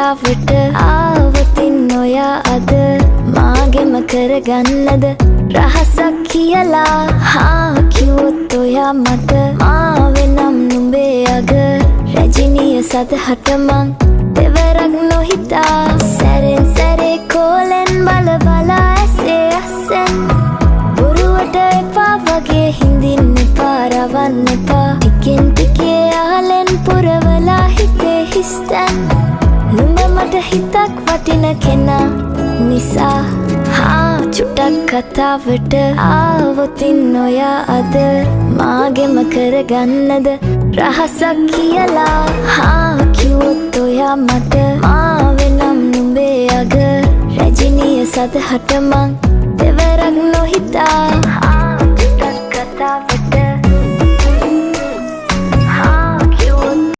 කතාවට ආවතින් ඔයා අද මාගෙම කරගන්නද රහසක් කියලා කිව්වොත් ඔයා මට මාවෙනම් නුඹේ අග රැජිනිය සදහට මං දෙවරක් නොහිතා සැරෙන් සැරේ කෝලෙන් බල බලා ඇසේ අස්සෙන් බොරුවට එපා වගේ හිඳින්න එපා රවන්න එපා ටිකෙන් ටිකේ ආලෙන් පුරවලා හිතේ හිස්තැන් නුඹ මට හිතක් වටින කෙනා නිසා චුට්ටක් කතාවට ආවොතින් ඔයා අද මාගෙම කරගන්නද රහසක් කියලා කිව්වොත් ඔයා මට මාවෙනම් නුඹේ අග රැජිනිය සදහට මං දෙවරක් නොහිතා